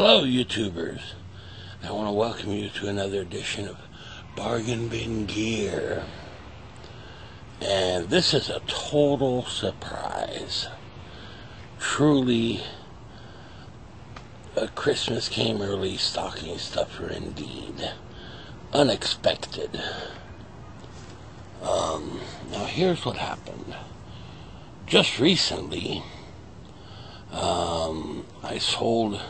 Hello, YouTubers. I want to welcome you to another edition of Bargain Bin Gear. And this is a total surprise. Truly a Christmas came early stocking stuffer indeed. Unexpected. Now here's what happened. Just recently, I sold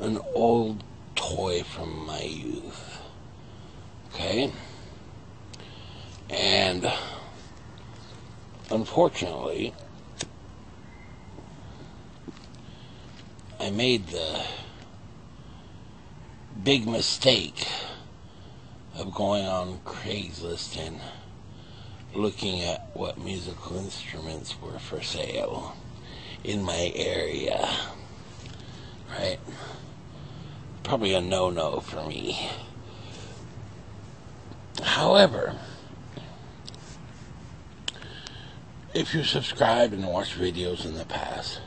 an old toy from my youth. Okay? And unfortunately, I made the big mistake of going on Craigslist and looking at what musical instruments were for sale in my area. Right? Probably a no-no for me. However, if you subscribe and watch videos in the past,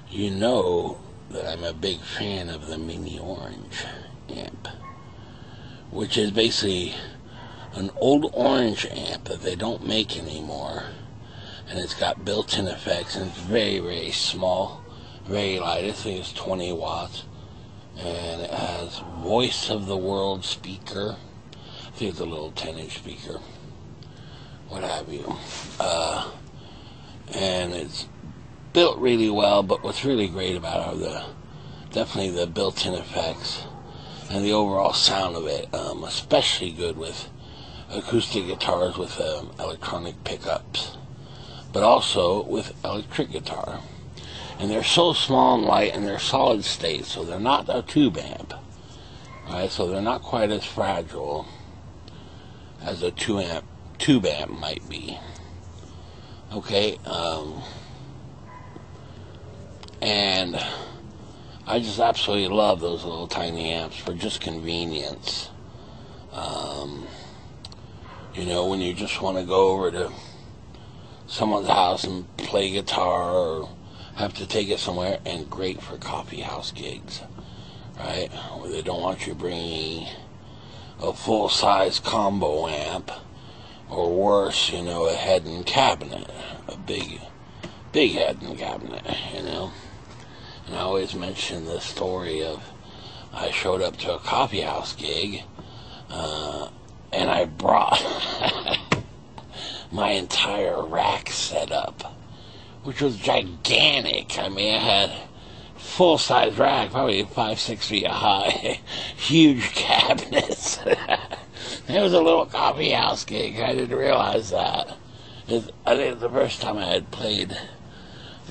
you know that I'm a big fan of the Mini Orange amp, which is basically an old orange amp that they don't make anymore, and it's got built-in effects, and it's very, very small, very light. I think it's 20 watts, and it has voice of the world speaker. I think it's a little 10-inch speaker, what have you, and it's built really well. But what's really great about it are definitely the built-in effects and the overall sound of it, especially good with acoustic guitars with electronic pickups, but also with electric guitar. And they're so small and light, and they're solid state, so they're not a tube amp, right? So they're not quite as fragile as a tube amp might be. Okay, and I just absolutely love those little tiny amps for just convenience. You know, when you just want to go over to someone's house and play guitar, or have to take it somewhere, and great for coffee house gigs, right? Where they don't want you bringing a full-size combo amp, or worse, you know, a head and cabinet, a big head and cabinet, you know. And I always mention the story of I showed up to a coffee house gig, and I brought my entire rack set up, which was gigantic. I mean, I had full-size rack, probably 5-6 feet high, huge cabinets. It was a little coffee house gig. I didn't realize that. I think it's the first time I had played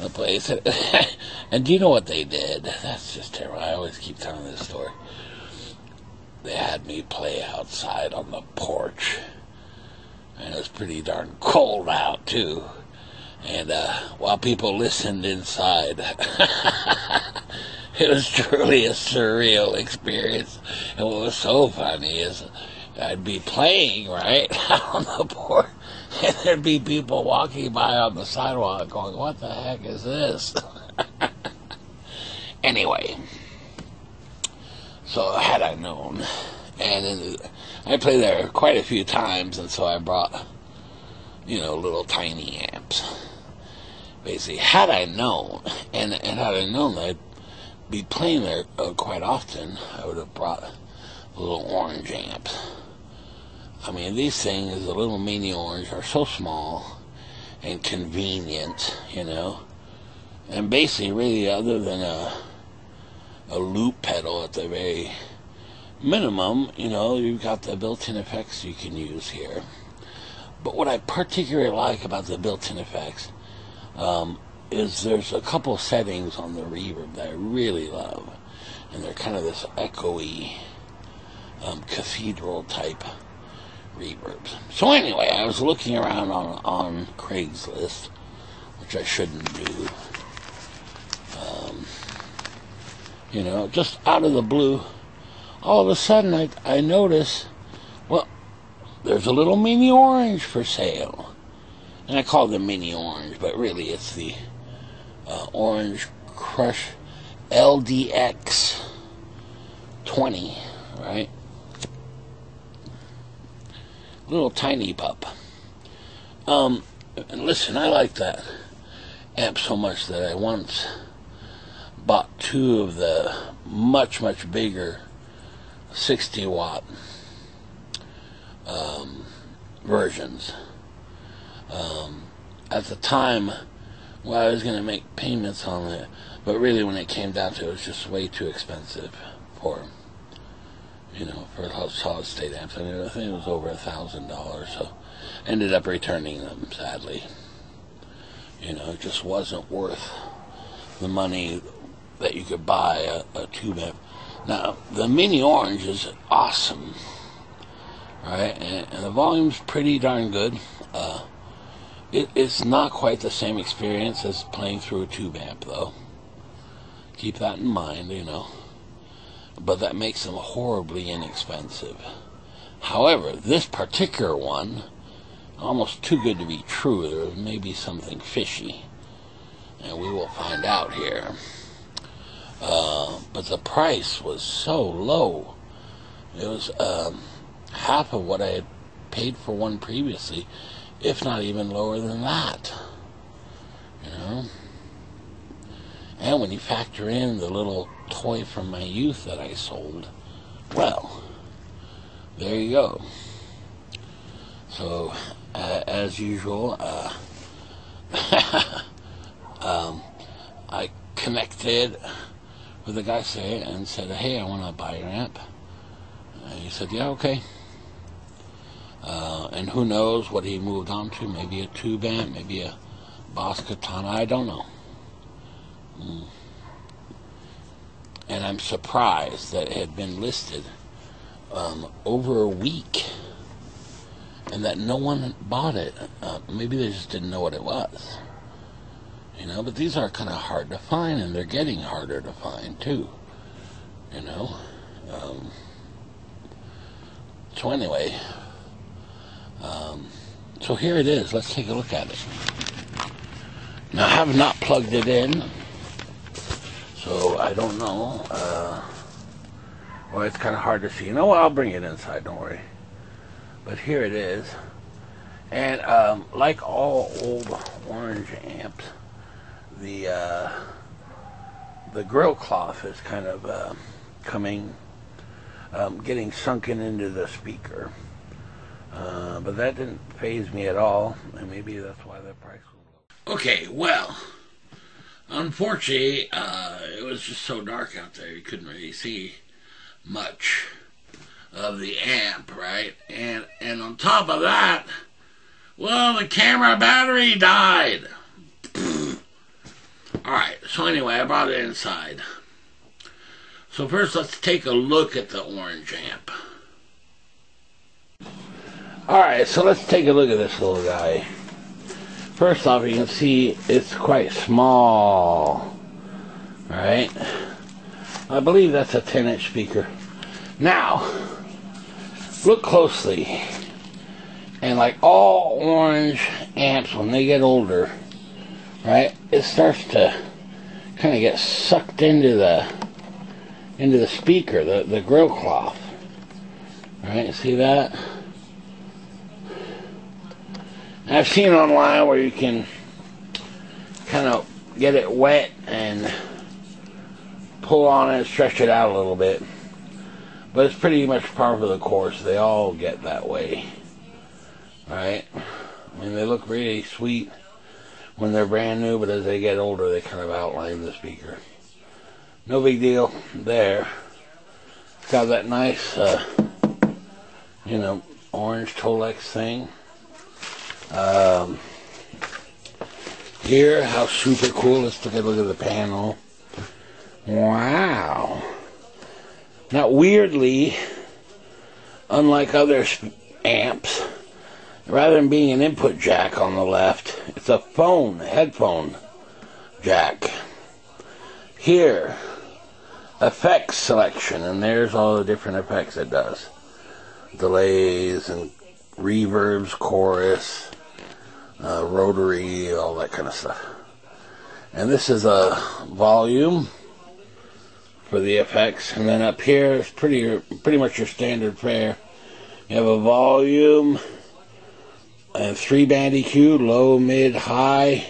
the place. And do you know what they did? That's just terrible. I always keep telling this story. They had me play outside on the porch, and it was pretty darn cold out too. And while people listened inside, it was truly a surreal experience. And what was so funny is I'd be playing right on the porch, and there'd be people walking by on the sidewalk going, "What the heck is this?" Anyway, so had I known, and I played there quite a few times, and so I brought, you know, little tiny amps. Basically, had I known, and had I known that I'd be playing there quite often, I would have brought little orange amps. I mean, these things, the little Mini Orange, are so small and convenient, you know. And basically, really, other than a loop pedal at the very minimum, you know, you've got the built-in effects you can use here. But what I particularly like about the built-in effects is there's a couple settings on the reverb that I really love, and they're kind of this echoey cathedral type reverbs. So anyway, I was looking around on Craigslist, which I shouldn't do, you know, just out of the blue. All of a sudden I notice, well, there's a little Mini Orange for sale. And I call it the Mini Orange, but really it's the Orange Crush LDX 20, right? Little tiny pup. And listen, I like that amp so much that I once bought two of the much bigger 60 watt versions. At the time, well, I was going to make payments on it, but really when it came down to it, it was just way too expensive for solid state amps. I mean, I think it was over $1,000, so ended up returning them, sadly. It just wasn't worth the money that you could buy a tube amp. Now, the Mini Orange is awesome, right? And the volume's pretty darn good. It's not quite the same experience as playing through a tube amp, though. Keep that in mind, But that makes them horribly inexpensive. However, this particular one, almost too good to be true. There may be something fishy, and we will find out here. But the price was so low. It was half of what I had paid for one previously, if not even lower than that. And when you factor in the little toy from my youth that I sold, well, there you go. So, as usual, I connected with the guy and said, hey, I want to buy your amp. And he said, yeah, okay. And who knows what he moved on to, maybe a tube amp, maybe a Boss Katana, I don't know. And I'm surprised that it had been listed over a week and that no one bought it. Maybe they just didn't know what it was. But these are kind of hard to find, and they're getting harder to find too. So anyway, so here it is. Let's take a look at it. Now, I have not plugged it in, so I don't know. Well, it's kind of hard to see. I'll bring it inside, don't worry. But here it is. And like all old Orange amps, the grill cloth is kind of getting sunken into the speaker. But that didn't faze me at all, and maybe that's why the price was low. Okay, well, unfortunately, it was just so dark out there, you couldn't really see much of the amp, right? And on top of that, well, the camera battery died. Alright, so anyway, I brought it inside. So first, let's take a look at the Orange amp. Alright, so let's take a look at this little guy. First off, you can see it's quite small. Alright? I believe that's a 10-inch speaker. Now, look closely. And like all Orange amps, when they get older, right, it starts to kind of get sucked into the speaker, the grill cloth. Alright, see that? I've seen online where you can kind of get it wet and pull on it and stretch it out a little bit. But it's pretty much par for the course. They all get that way. Alright? I mean, they look really sweet when they're brand new, but as they get older, they kind of outline the speaker. No big deal there. It's got that nice, orange Tolex thing. Here, how super cool. Let's take a look at the panel. Wow. Now, weirdly, unlike other amps, rather than being an input jack on the left, it's a headphone jack. Here, effects selection, and there's all the different effects it does. Delays and reverbs, chorus, rotary, all that kind of stuff. And this is a volume, for the effects. And then up here is pretty much your standard fare. You have a volume and 3-band EQ, low, mid, high.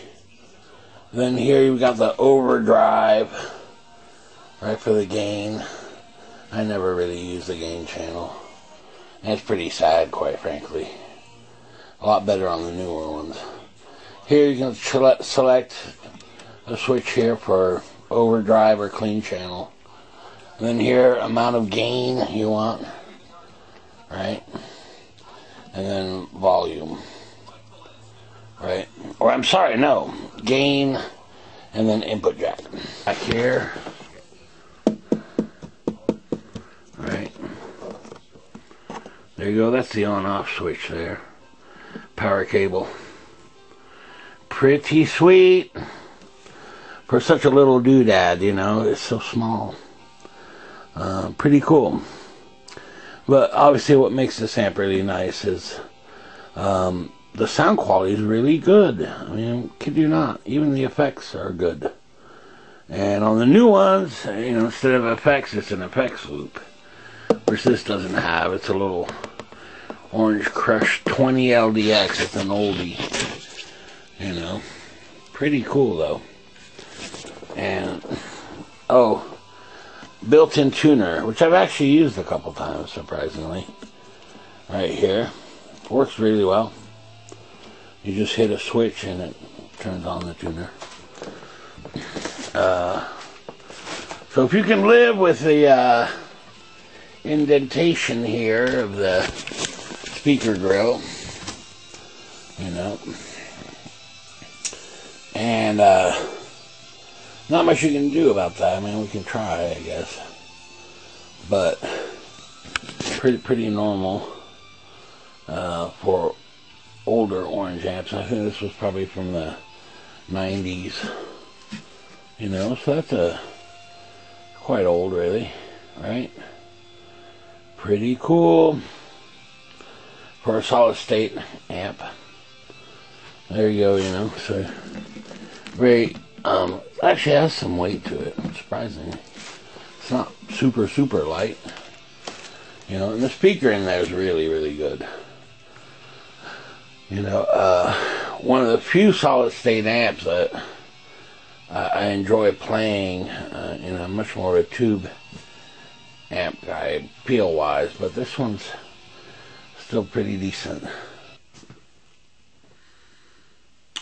Then here you've got the overdrive, right, for the gain. I never really use the gain channel. And it's pretty sad, quite frankly. A lot better on the newer ones. Here you can select a switch here for overdrive or clean channel. And then here, amount of gain you want, right? And then volume, right? Or I'm sorry, no, gain and then input jack. Back here, right? There you go, that's the on-off switch there. Power cable. Pretty sweet. For such a little doodad, you know, it's so small. Pretty cool. But obviously what makes this amp really nice is the sound quality is really good. I mean, kid you not, even the effects are good. And on the new ones, you know, instead of effects, it's an effects loop, which this doesn't have. It's a little Orange Crush 20 LDX. It's an oldie, you know. Pretty cool though. And oh, built-in tuner, which I've actually used a couple times, surprisingly. Right here, works really well. You just hit a switch and it turns on the tuner. So if you can live with the indentation here of the speaker grill, you know, and not much you can do about that. I mean, we can try, I guess, but pretty normal for older orange amps. I think this was probably from the 90s, you know, so that's quite old, really, right? Pretty cool for a solid state amp. There you go, you know. So very actually has some weight to it, surprisingly. It's not super light, you know, and the speaker in there is really good. You know, one of the few solid state amps that I enjoy playing. You know, I'm much more of a tube amp guy feel wise, but this one's still pretty decent.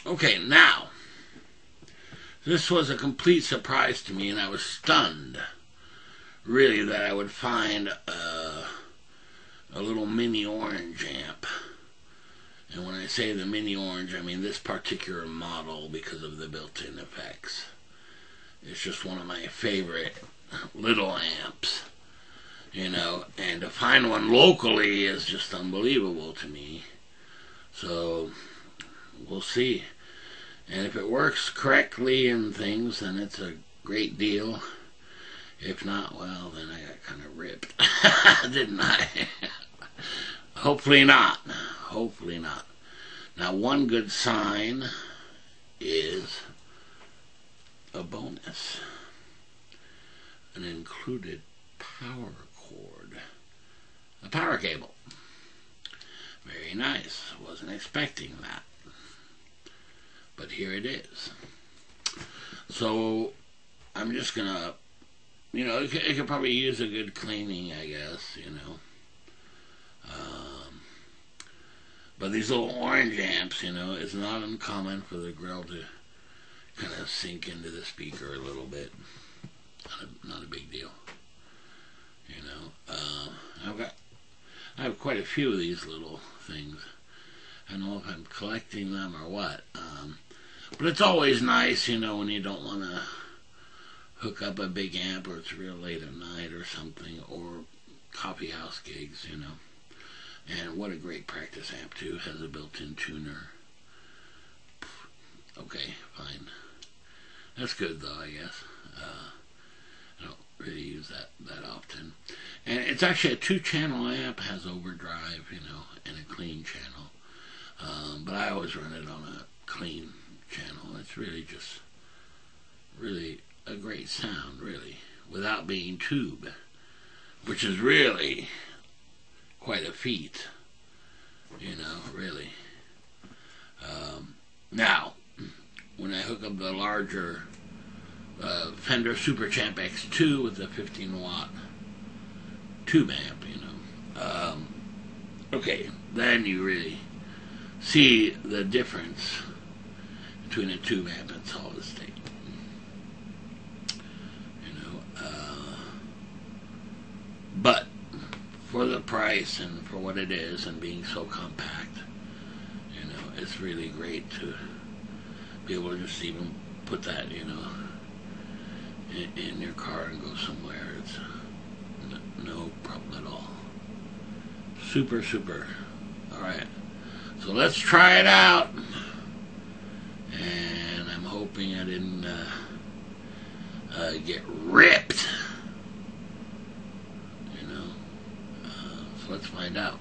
Okay, now this was a complete surprise to me, and I was stunned, really, that I would find a little mini orange amp. And when I say the mini orange, I mean this particular model because of the built-in effects. It's just one of my favorite little amps, you know, and to find one locally is just unbelievable to me. So we'll see. And if it works correctly and things, then it's a great deal. If not, well, then I got kind of ripped, didn't I? Hopefully not. Hopefully not. Now, one good sign is a bonus. An included power cord. A power cable. Very nice. Wasn't expecting that. But here it is. So, I'm just gonna, you know, it could probably use a good cleaning, I guess, you know. But these little orange amps, you know, it's not uncommon for the grill to kind of sink into the speaker a little bit. Not a big deal, you know. I have quite a few of these little things. I don't know if I'm collecting them or what. But it's always nice, you know, when you don't want to hook up a big amp or it's real late at night or something, or coffee house gigs, you know. And what a great practice amp, too. Has a built-in tuner. Okay, fine. That's good, though, I guess. I don't really use that often. And it's actually a 2-channel amp. Has overdrive, you know, and a clean channel. But I always run it on a clean channel. It's really just, really a great sound, really. without being tube, which is really quite a feat, you know, really. Now, when I hook up the larger Fender Super Champ X2 with the 15-watt tube amp, you know, okay, then you really see the difference between a tube amp and solid state. You know, but for the price and for what it is and being so compact, you know, it's really great to be able to just even put that, you know, in your car and go somewhere. It's no problem at all. Super, super. Alright, so let's try it out. And I'm hoping I didn't get ripped. You know, so let's find out.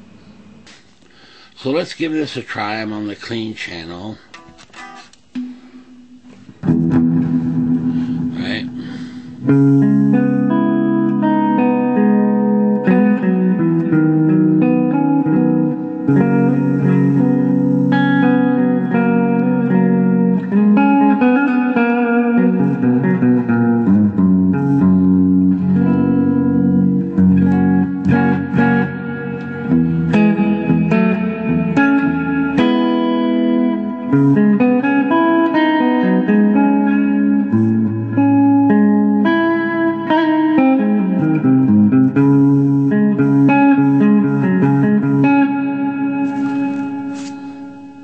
So let's give this a try. I'm on the clean channel. Right.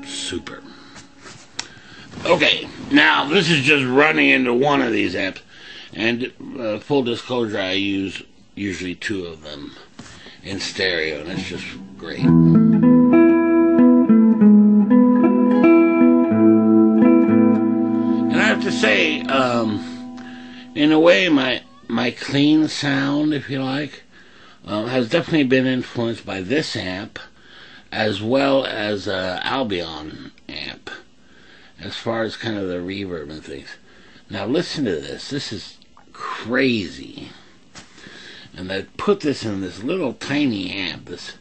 Super. Okay, now this is just running into one of these amps, and full disclosure, I use usually two of them in stereo, and it's just great. And I have to say, in a way, my clean sound, if you like, has definitely been influenced by this amp, as well as Albion amp, as far as kind of the reverb and things. Now listen to this. This is crazy. And I put this in this little tiny amp, this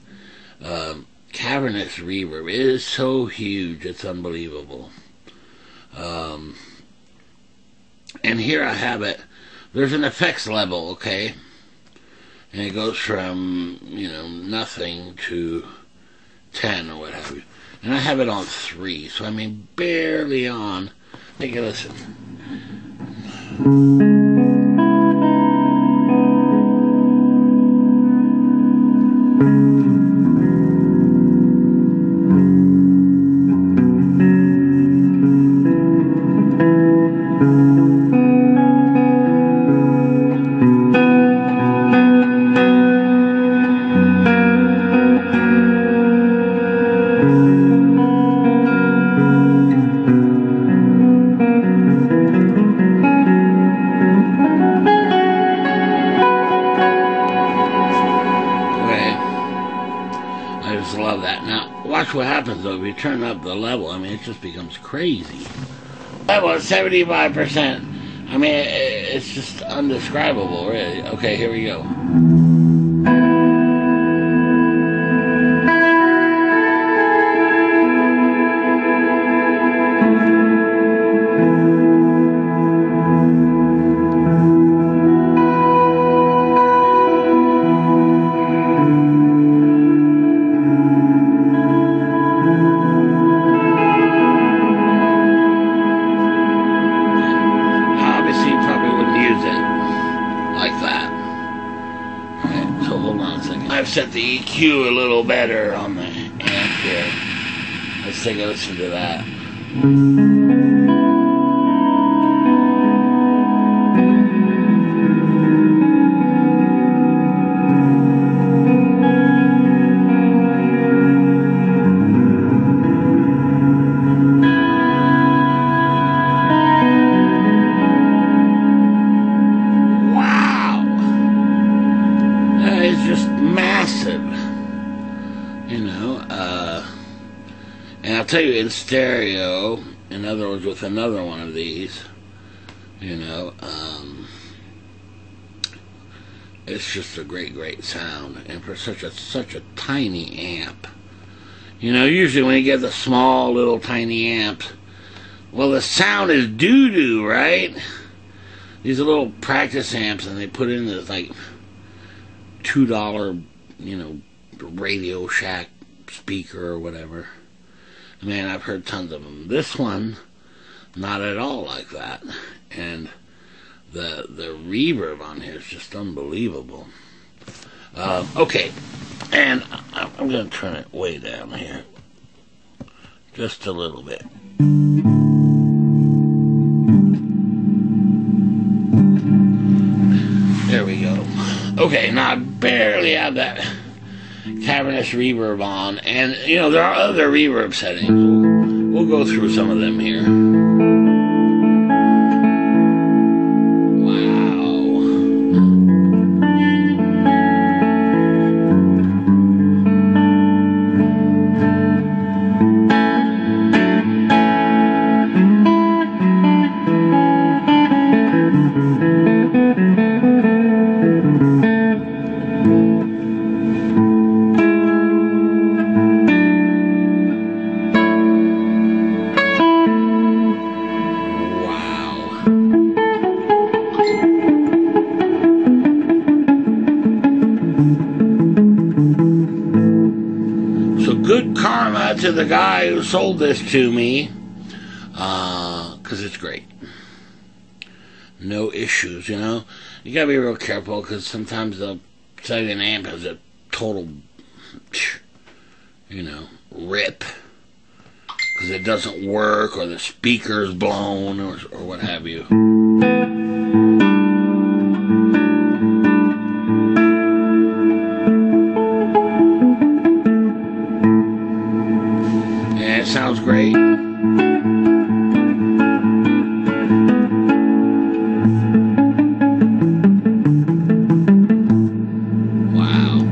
cavernous reverb. It is so huge, it's unbelievable. And here I have it. There's an effects level, okay? And it goes from, you know, nothing to 10 or what have you. And I have it on 3, so I mean barely on. Take a listen. Love that. Now, watch what happens though if you turn up the level. I mean, it just becomes crazy. Level is 75%. I mean, it's just undescribable, really. Okay, here we go. I've set the EQ a little better on the amp here. Let's take a listen to that. You know, and I'll tell you, in stereo, in other words, with another one of these, you know, it's just a great sound. And for such a tiny amp, you know, usually when you get the small little tiny amps, well, the sound is doo-doo, right? These are little practice amps, and they put in this like $2, you know, Radio Shack speaker or whatever. Man, I've heard tons of them. This one, not at all like that. And the reverb on here is just unbelievable. Okay, and I'm going to turn it way down here. Just a little bit. There we go. Okay, now I barely have that cavernous reverb on, and you know there are other reverb settings. We'll go through some of them here. To the guy who sold this to me, because it's great. No issues, you know. You gotta be real careful, because sometimes they'll say an amp has a total, you know, rip, because it doesn't work, or the speaker's blown, or what have you. Sounds great. Wow.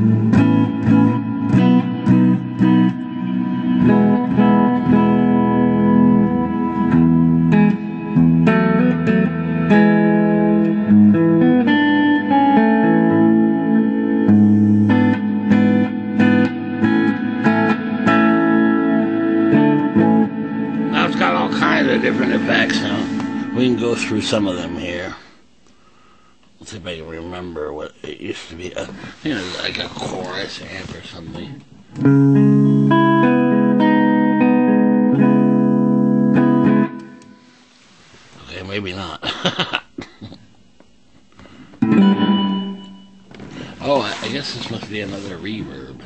Different effects. Now we can go through some of them here. Let's see if I can remember what it used to be. I think it was like a chorus amp or something. Okay, maybe not. Oh, I guess this must be another reverb.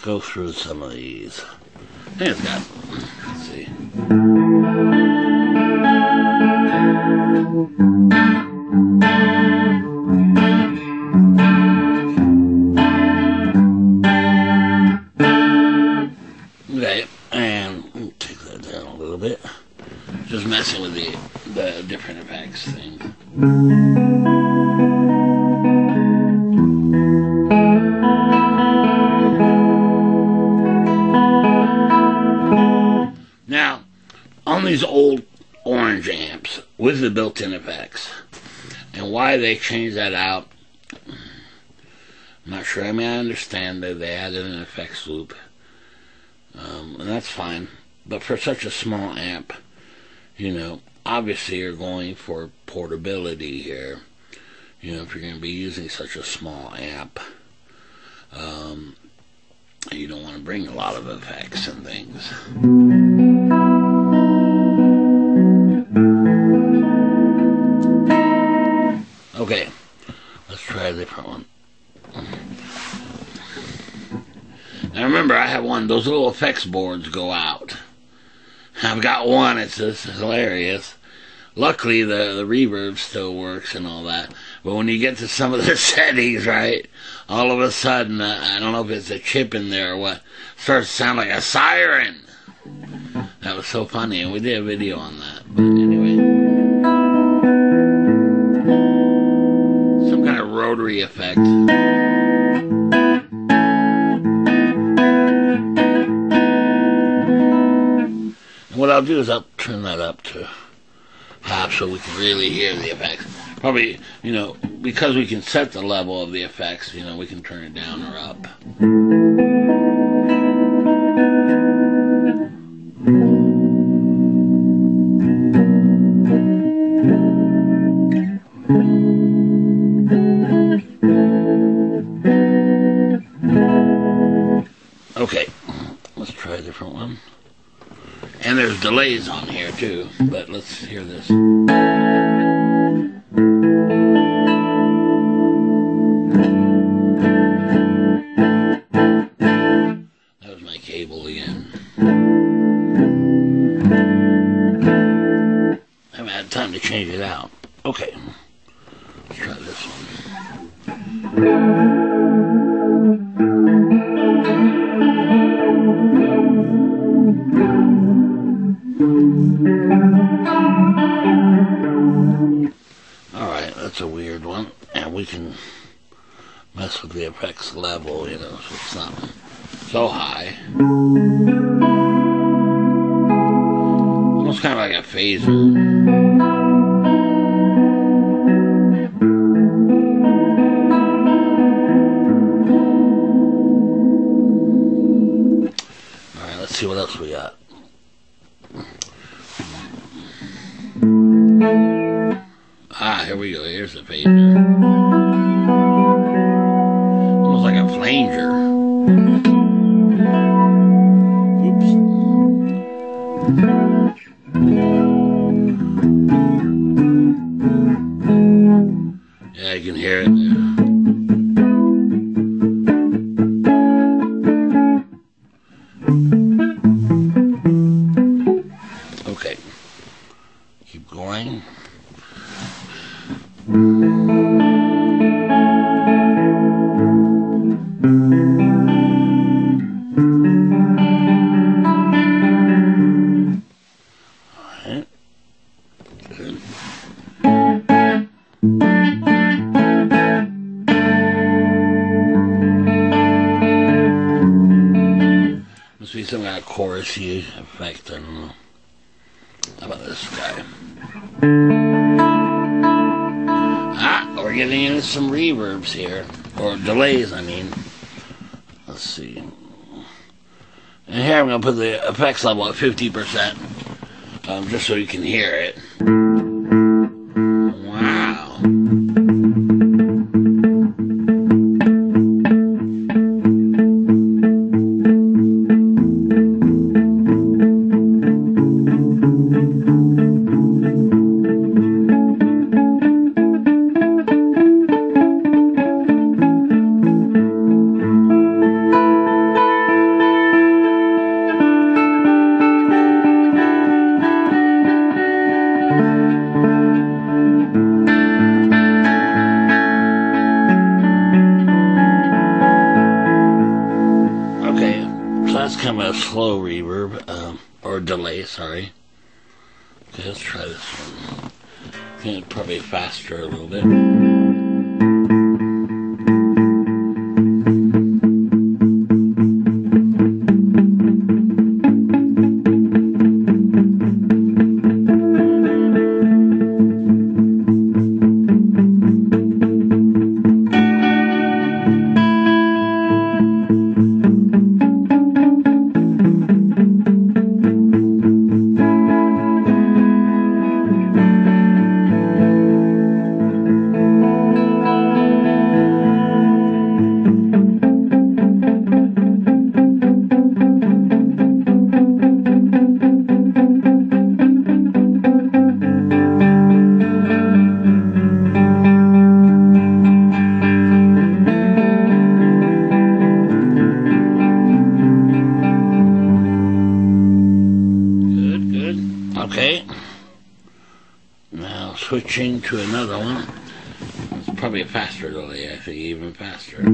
Go through some of these. I think it's got, let's see. Okay, and we'll take that down a little bit. Just messing with the different effects thing. Now, on these old orange amps with the built-in effects, and why they changed that out, I'm not sure. I mean, I understand that they added an effects loop, and that's fine. But for such a small amp, you know, obviously you're going for portability here. You know, if you're going to be using such a small amp, you don't want to bring a lot of effects and things. Okay, let's try a different one. Now remember, I have one, those little effects boards go out. I've got one, it's just hilarious. Luckily, the reverb still works and all that. But when you get to some of the settings, right, all of a sudden, I don't know if it's a chip in there or what, starts to sound like a siren. That was so funny, and we did a video on that. But anyway. Some kind of rotary effect. I'll do is I'll turn that up to half so we can really hear the effects. Probably, because we can set the level of the effects, we can turn it down or up. Okay, let's try a different one. And there's delays on here too, but let's hear this. That was my cable again. I haven't had time to change it out. Okay, let's try this one. Alright, that's a weird one, and we can mess with the effects level, so it's not so high. Almost kind of like a phaser. Alright, let's see what else we got. Here we go. Here's the phaser. Almost like a flanger. Oops. Yeah, I can hear it there. Okay. Keep going. Alright. Good. Must be some kind of chorusy effect, I don't know. How about this guy? We're getting into some reverbs here, or delays, I mean. Let's see. And here I'm going to put the effects level at 50%, just so you can hear it. Wow. That's kind of a slow reverb, or delay, sorry. Okay, let's try this one. It's probably faster a little bit. Okay, now switching to another one. It's probably a faster delay, I think, even faster. Yeah.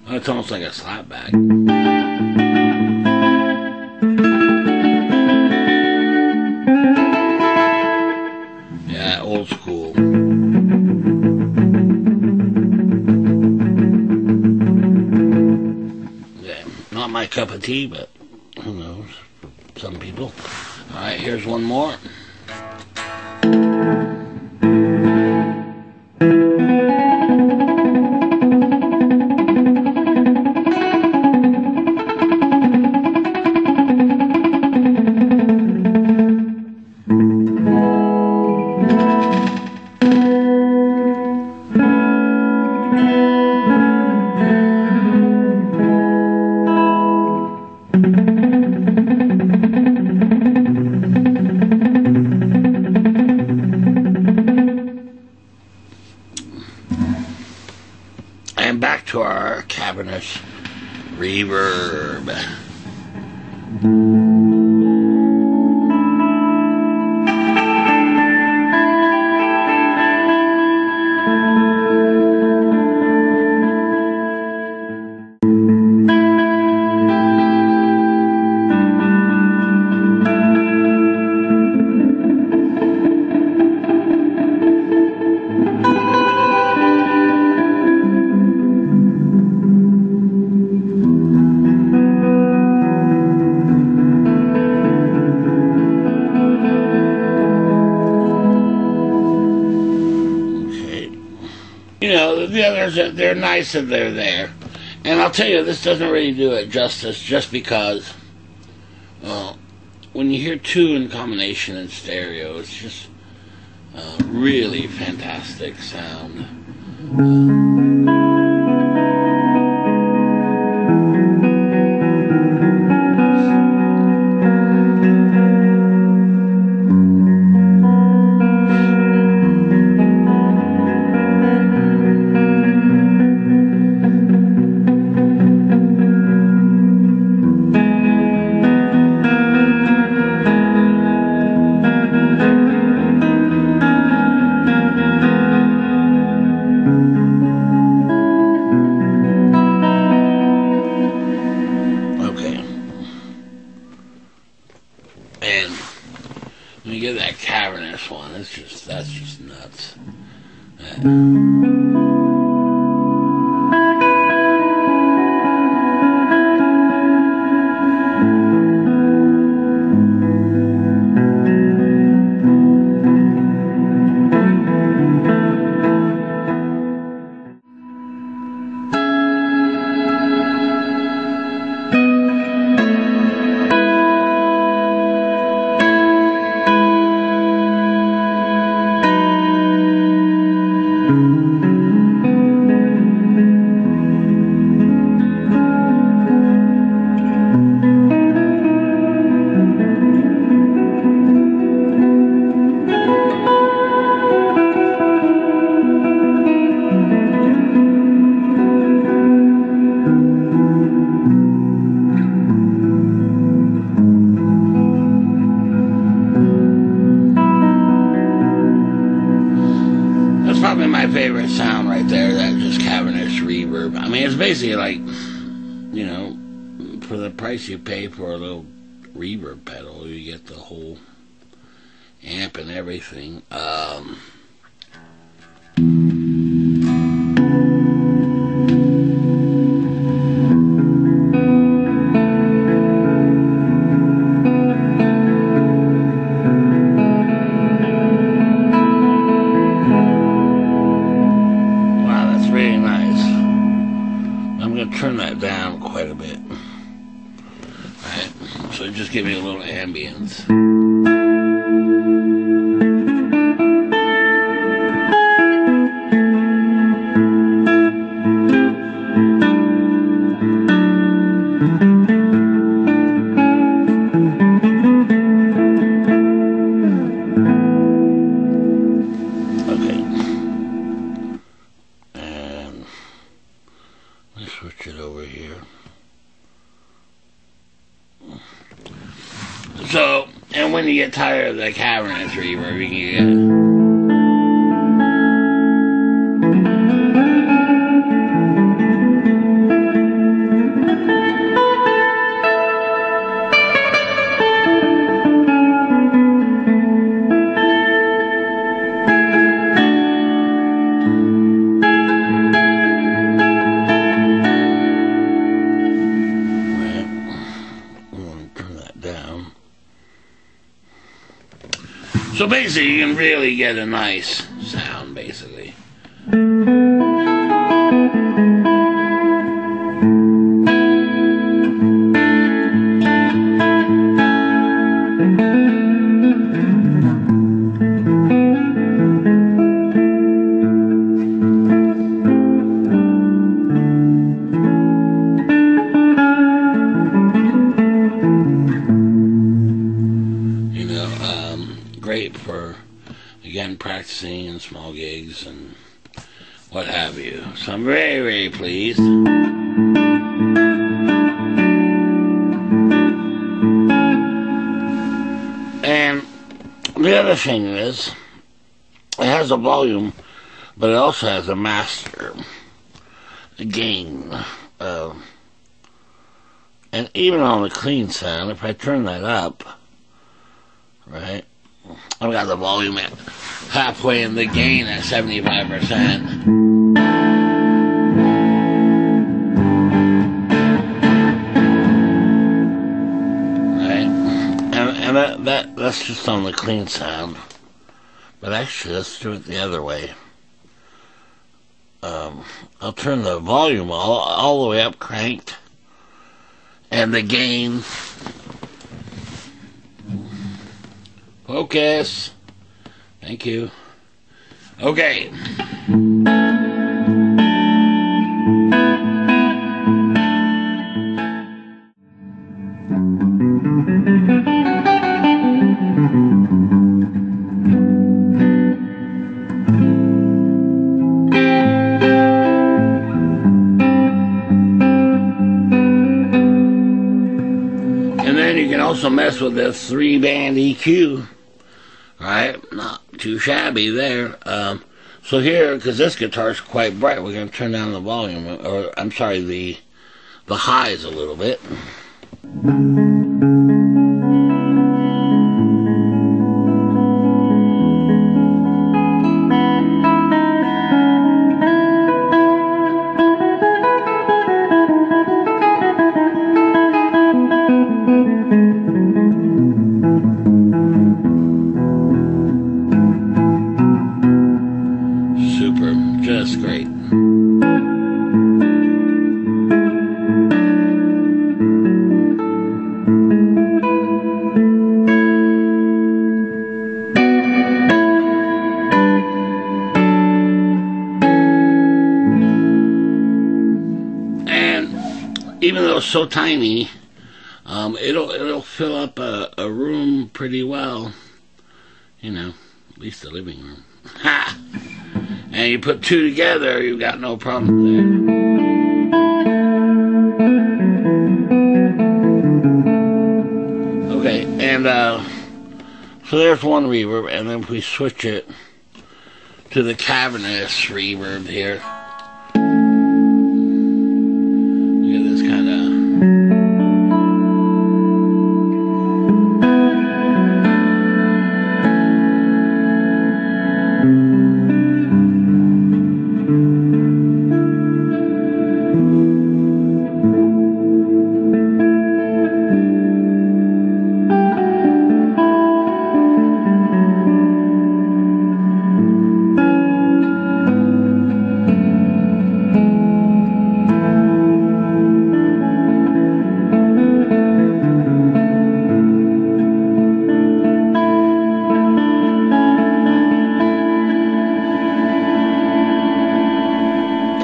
Oh, it's almost like a slapback. Yeah, old school. not my cup of tea, but who knows? Some people. Alright, here's one more. And back to our cavernous reverb. You know, the others, they're nice and they're there. And I'll tell you, this doesn't really do it justice just because, well, when you hear two in combination in stereo, it's just really fantastic sound. And when you get that cavernous one, that's just nuts. Probably my favorite sound right there, that just cavernous reverb. I mean, it's basically like, you know, for the price you pay for a little reverb pedal, you get the whole amp and everything. Turn that down quite a bit. Alright, so just give me a little ambience. Switch it over here. So, and when you get tired of the cavernous reverb, you can get So basically, you can really get a nice sound, basically. Great for, again, practicing in small gigs and what have you. So I'm very, very pleased. And the other thing is, it has a volume, but it also has a master, a gain. And even on the clean sound, if I turn that up, right, I've got the volume at halfway and the gain at 75%. Right? And that's just on the clean sound. But actually, let's do it the other way. I'll turn the volume all the way up cranked. And the gain. Focus. Thank you. Okay. And then you can also mess with this 3-band EQ. Right, not too shabby there. So here, because this guitar is quite bright, we're going to turn down the volume, or I'm sorry, the highs a little bit. Just great. And even though it's so tiny, it'll fill up a room pretty well. You know, at least the living room. Ha! And you put two together, you've got no problem there. Okay, and so there's one reverb, and then if we switch it to the cavernous reverb here, you get this kind of...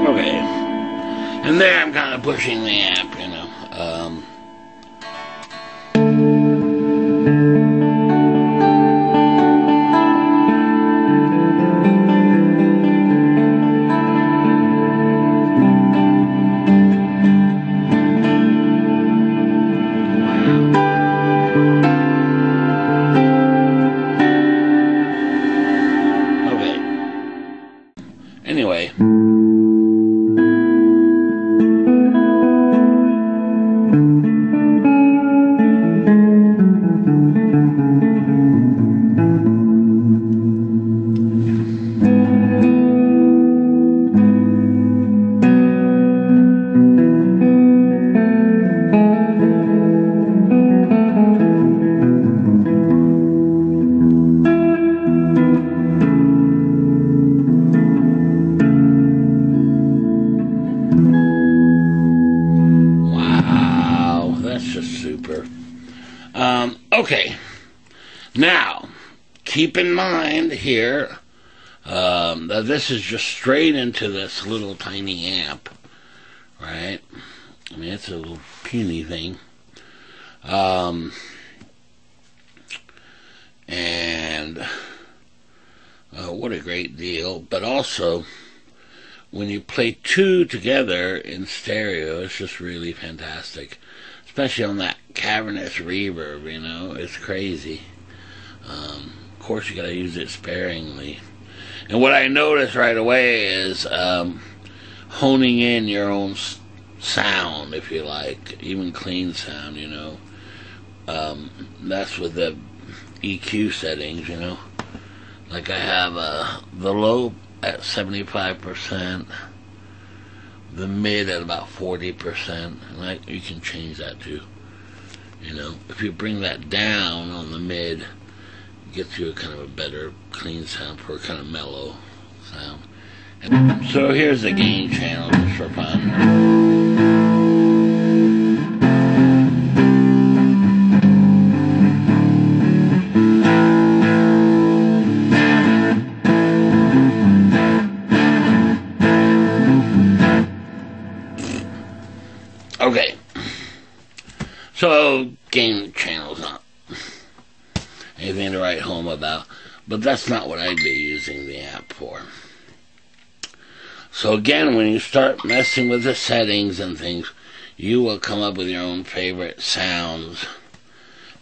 Okay, and there I'm kind of pushing the amp, you know. Okay. Anyway. super. Okay. Now, keep in mind here that this is just straight into this little tiny amp, right? I mean, it's a little puny thing. And what a great deal. But also, when you play two together in stereo, it's just really fantastic. Especially on that cavernous reverb, you know, it's crazy. Of course, you gotta use it sparingly. And what I noticed right away is honing in your own sound, if you like, even clean sound, you know. That's with the EQ settings, you know. Like I have the low at 75%, the mid at about 40%, and you can change that too. You know, if you bring that down on the mid, it gets you a kind of a better clean sound for a kind of mellow sound. And so here's the gain channel just for fun. Okay, so gain channel's not anything to write home about, but that's not what I'd be using the amp for. So again, when you start messing with the settings and things, you will come up with your own favorite sounds,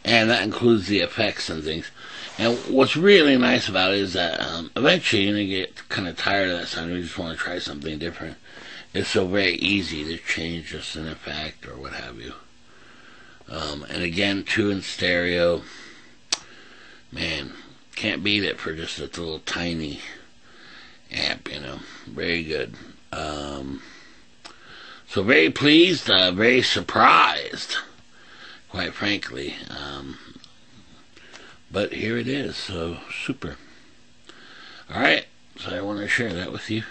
and that includes the effects and things. And what's really nice about it is that eventually you're going to get kind of tired of that sound, you just want to try something different. It's so very easy to change just an effect or what have you. And again, two in stereo. Man, can't beat it for just a little tiny amp, you know. Very good. So very pleased, very surprised, quite frankly. But here it is, so super. Alright, so I want to share that with you.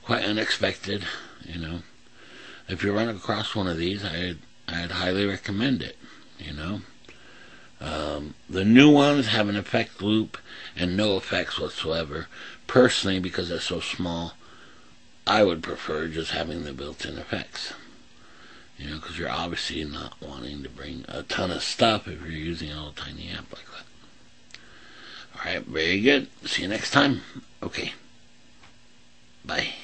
Quite unexpected, you know. If you run across one of these, I'd highly recommend it, you know. The new ones have an effect loop and no effects whatsoever. Personally, because they're so small, I would prefer just having the built-in effects. You know, because you're obviously not wanting to bring a ton of stuff if you're using a little tiny amp like that. Alright, very good. See you next time. Okay. Bye.